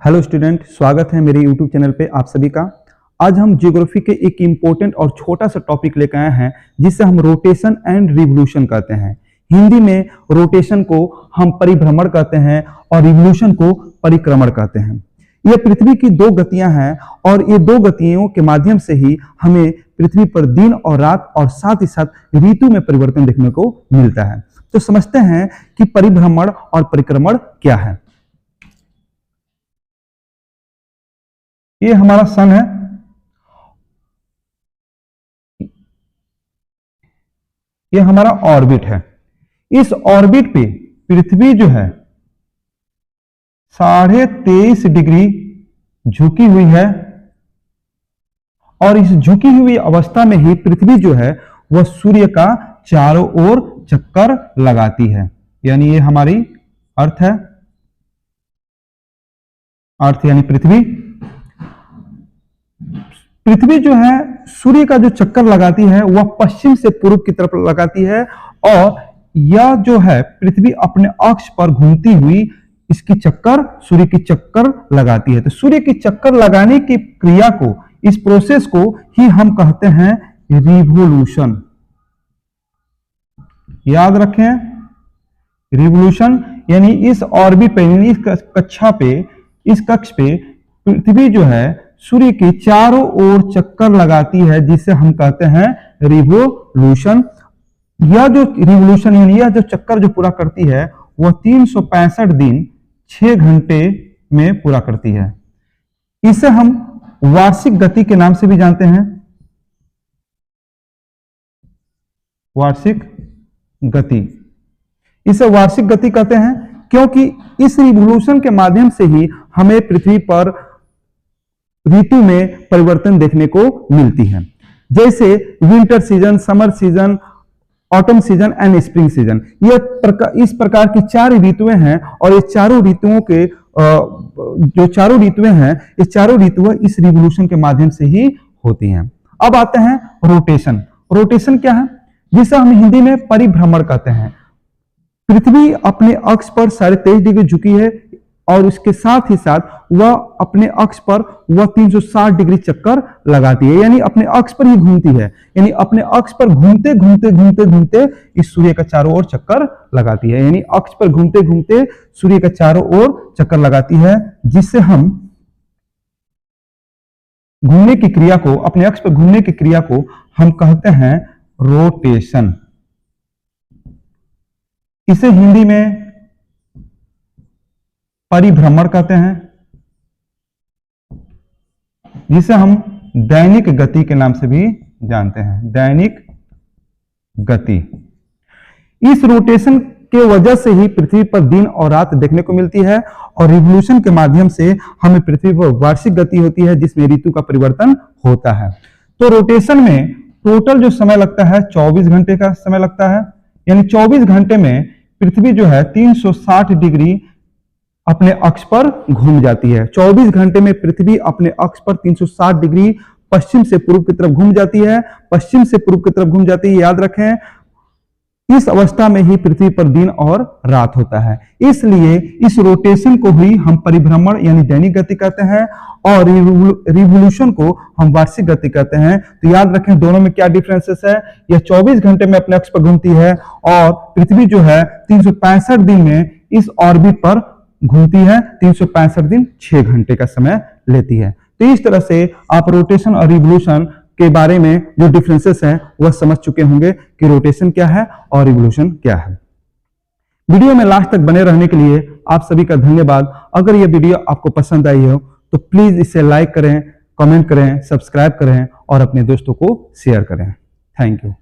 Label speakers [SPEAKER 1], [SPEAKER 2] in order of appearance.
[SPEAKER 1] Hello student, स्वागत है मेरे यूट्यूब चैनल पे आप सभी का। आज हम ज्योग्राफी के एक इम्पोर्टेंट और छोटा सा टॉपिक लेकर आए हैं जिसे हम रोटेशन एंड रिवोल्यूशन कहते हैं। हिंदी में रोटेशन को हम परिभ्रमण कहते हैं और रिवोल्यूशन को परिक्रमण कहते हैं। ये पृथ्वी की दो गतियां हैं और ये दो गतियों के माध्यम से ही हमें पृथ्वी पर दिन और रात और साथ ही साथ ऋतु में परिवर्तन देखने को मिलता है। तो समझते हैं कि परिभ्रमण और परिक्रमण क्या है। ये हमारा सन है, ये हमारा ऑर्बिट है। इस ऑर्बिट पे पृथ्वी जो है 23.5 डिग्री झुकी हुई है और इस झुकी हुई अवस्था में ही पृथ्वी जो है वह सूर्य का चारों ओर चक्कर लगाती है। यानी ये हमारी अर्थ है, अर्थ यानी पृथ्वी। पृथ्वी जो है सूर्य का जो चक्कर लगाती है वह पश्चिम से पूर्व की तरफ लगाती है और यह जो है पृथ्वी अपने अक्ष पर घूमती हुई इसकी चक्कर सूर्य की चक्कर लगाती है। तो सूर्य की चक्कर लगाने की क्रिया को, इस प्रोसेस को ही हम कहते हैं रिवोल्यूशन। याद रखें, रिवोल्यूशन यानी इस ऑर्बिट पे, इस कक्षा पे, इस कक्ष पे पृथ्वी जो है सूर्य के चारों ओर चक्कर लगाती है जिसे हम कहते हैं रिवोल्यूशन। यह जो रिवोल्यूशन यानी यह जो चक्कर जो पूरा करती है वह 365 दिन 6 घंटे में पूरा करती है। इसे हम वार्षिक गति के नाम से भी जानते हैं, वार्षिक गति। इसे वार्षिक गति कहते हैं क्योंकि इस रिवोल्यूशन के माध्यम से ही हमें पृथ्वी पर ऋतु में परिवर्तन देखने को मिलती है, जैसे winter season, summer season, autumn season and spring season. इस प्रकार की 4 ऋतुएं हैं और ये चारों ऋतुओं के जो चारों ऋतुएं हैं, ये चारों ऋतुएं इस रिवोल्यूशन के माध्यम से ही होती हैं। अब आते हैं रोटेशन। रोटेशन क्या है? जिसे हम हिंदी में परिभ्रमण कहते हैं। पृथ्वी अपने अक्ष पर 23.5 डिग्री झुकी है और उसके साथ ही साथ वह अपने अक्ष पर वह 360 डिग्री चक्कर लगाती है, यानी अपने अक्ष पर ही घूमती है। यानी अपने अक्ष पर घूमते घूमते घूमते घूमते इस सूर्य का चारों ओर चक्कर लगाती है। यानी अक्ष पर घूमते घूमते सूर्य का चारों ओर चक्कर लगाती है, जिससे हम घूमने की क्रिया को, अपने अक्ष पर घूमने की क्रिया को हम कहते हैं रोटेशन। इसे हिंदी में परिभ्रमण कहते हैं, जिसे हम दैनिक गति के नाम से भी जानते हैं, दैनिक गति। इस रोटेशन के वजह से ही पृथ्वी पर दिन और रात देखने को मिलती है और रिवोल्यूशन के माध्यम से हमें पृथ्वी पर वार्षिक गति होती है जिसमें ऋतु का परिवर्तन होता है। तो रोटेशन में टोटल जो समय लगता है 24 घंटे का समय लगता है। यानी 24 घंटे में पृथ्वी जो है 360 डिग्री अपने अक्ष पर घूम जाती है। 24 घंटे में पृथ्वी अपने अक्ष पर 360 डिग्री पश्चिम से पूर्व की तरफ घूम जाती है, पश्चिम से पूर्व की तरफ घूम जाती है। याद रखें, इस अवस्था में ही पृथ्वी पर दिन और रात होता है। इसलिए इस रोटेशन को ही हम परिभ्रमण यानी दैनिक गति कहते हैं और रिवोल्यूशन को हम वार्षिक गति कहते हैं। तो याद रखें दोनों में क्या डिफरेंसेस है। यह 24 घंटे में अपने अक्ष पर घूमती है और पृथ्वी जो है 365 दिन में इस ऑर्बिट पर घूमती है। 365 दिन 6 घंटे का समय लेती है। तो इस तरह से आप रोटेशन और रिवोल्यूशन के बारे में जो डिफरेंसेस हैं वह समझ चुके होंगे कि रोटेशन क्या है और रिवोल्यूशन क्या है। वीडियो में लास्ट तक बने रहने के लिए आप सभी का धन्यवाद। अगर यह वीडियो आपको पसंद आई हो तो प्लीज इसे लाइक करें, कमेंट करें, सब्सक्राइब करें और अपने दोस्तों को शेयर करें। Thank you.